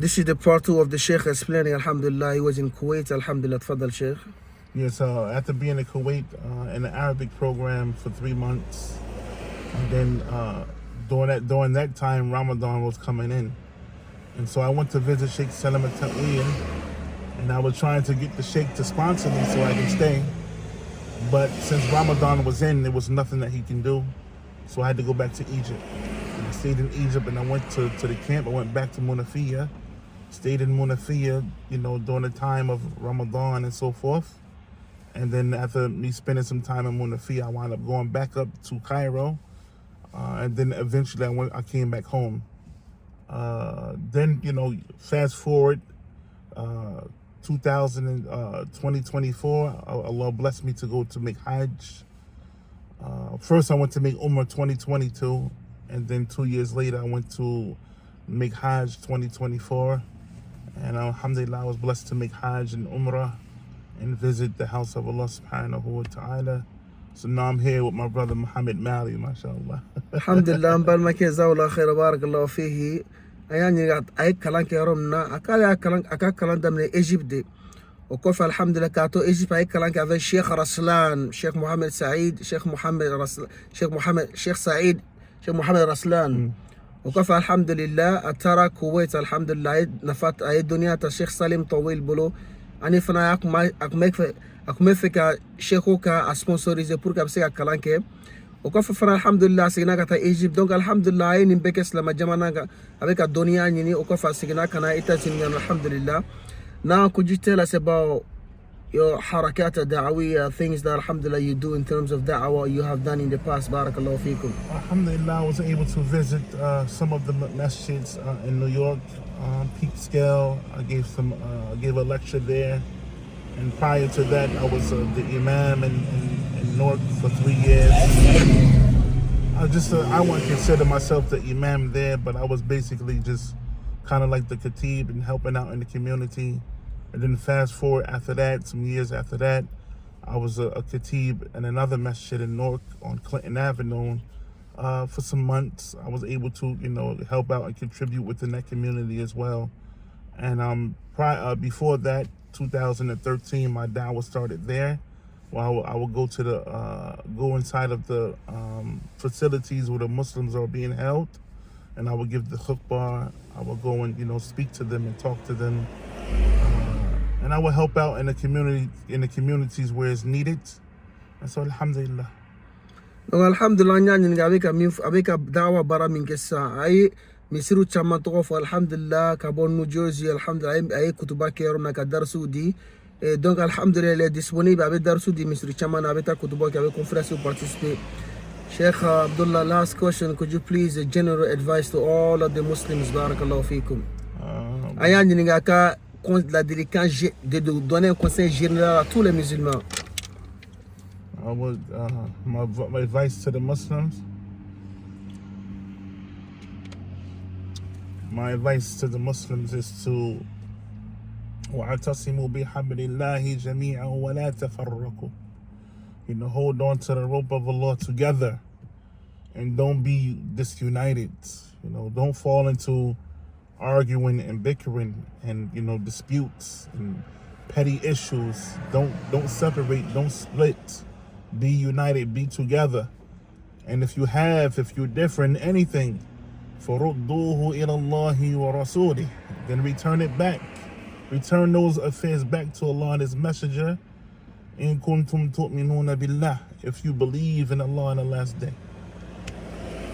This is the part 2 of the Sheikh explaining, alhamdulillah, he was in Kuwait, alhamdulillah, tafadal Sheikh. Yes, after being in Kuwait in the Arabic program for 3 months, and then during that time, Ramadan was coming in. And so I went to visit Sheikh Salam al-Taqwiyan, and I was trying to get the Sheikh to sponsor me so I can stay. But since Ramadan was in, there was nothing that he can do. So I had to go back to Egypt. And I stayed in Egypt and I went to the camp. I went back to Munafiyah, stayed in Munafiyah, during the time of Ramadan and so forth. And then after me spending some time in Munafiyah, I wound up going back up to Cairo. And then eventually I came back home. Then, fast forward, 2024, Allah blessed me to go to make Hajj. First I went to make Umrah 2022, and then 2 years later I went to make Hajj 2024. And alhamdulillah, I was blessed to make Hajj and Umrah and visit the house of Allah subhanahu wa ta'ala. So now I'm here with my brother Muhammad Mali, mashallah. Alhamdulillah, mbal make zawla khair barakallahu fihi. Ayani ay kalan ke romna akala kalan damne Egypte. وكوف الحمد لله كاتو إيجيب هيك كلام كذا الشيخ رسلان شيخ محمد سعيد شيخ محمد رسلان وكوف الحمد لله أترى كويت الحمد لله نفات أي الدنيا الشيخ سالم طويل بلو أني فنا أكمل فيك شيخوكا أسبونسوريزي بوركا بسيكا كلام كي وكوف فنا الحمد لله سيجنا كتا إيجيب دونك الحمد لله أي نبكس لما جمعنا أبيك الدنيا نيني وكوف سيجنا كنا إتاتين الحمد لله. Now, could you tell us about your harakat da'awiyya, things that alhamdulillah you do in terms of da'wah you have done in the past, barakallahu feekum? Alhamdulillah, I was able to visit some of the masjids in New York, Peekskill. I gave a lecture there. And prior to that, I was the imam in Newark for 3 years. I wouldn't consider myself the imam there, but I was basically just kind of like the khatib and helping out in the community. And then fast forward after that, some years after that, I was a khatib in another masjid in Newark on Clinton Avenue. For some months, I was able to, help out and contribute within that community as well. And before that, 2013, my da'wah started there. Well, I would go go inside of the facilities where the Muslims are being held, and I would give the khutbah. I would go and speak to them and talk to them, and I would help out in the communities where it's needed. And so alhamdulillah. Donc alhamdulillah nyani abeka dawa bara min kessa ay misiru chama to of alhamdulillah ka bon New Jersey alhamdulillah ay kutuba ke yorna ka darsu di donc alhamdulillah disponible avec darsu di misiru chama na beta kutuba ke avec conférence participer. Sheikh Abdullah, last question, could you please general advice to all of the Muslims, barakallahu fikum? Ayan ninga la délicat de donner un conseil général à tous les musulmans. I would my advice to the Muslims. My advice to the Muslims is to وَاعْتَصِمُوا بِحَبْلِ اللَّهِ جَمِيعًا وَلَا تَفَرَّقُوا. Hold on to the rope of Allah together and don't be disunited. Don't fall into arguing and bickering and disputes and petty issues. Don't separate, don't split. Be united, be together. And if you're different in anything, فَرُدُّوهُ إِلَى اللَّهِ وَرَسُولِهِ, then return it back. Return those affairs back to Allah and His Messenger. إن كنتم تؤمنون بالله, if you believe in Allah on the last day.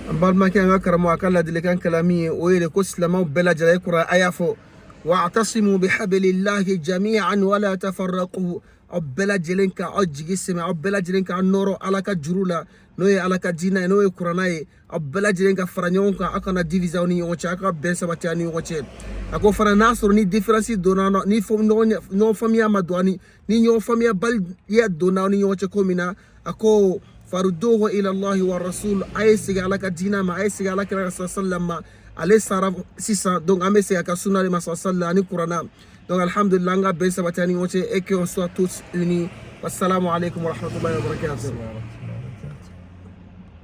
Ambal makan akramu akalla dilikan kalami oile kuslama bela jala kura ayafo wa'tasimu bihablillahi jami'an wa la tafarraqu abela jelenka ajgisme abela jelenka noro alaka jurula noye alaka dina noye kuranaye abela jelenka faranyonka akana division ni ocha aka bensa batani oche ako fara nasro ni difference donano ni no famia madwani ni nyo famia bal ya donano ni oche komina ako farudduhu ila Allah wa rasul ayesiga alaka dina ma ayesiga alaka rasul sallallahu alayhi sara sisa donc amesiga ka sunna ma sallallahu ani qur'ana donc alhamdulillah nga bensa batani oche et que on soit tous unis. Wassalamu alaikum wa rahmatullahi wa barakatuh.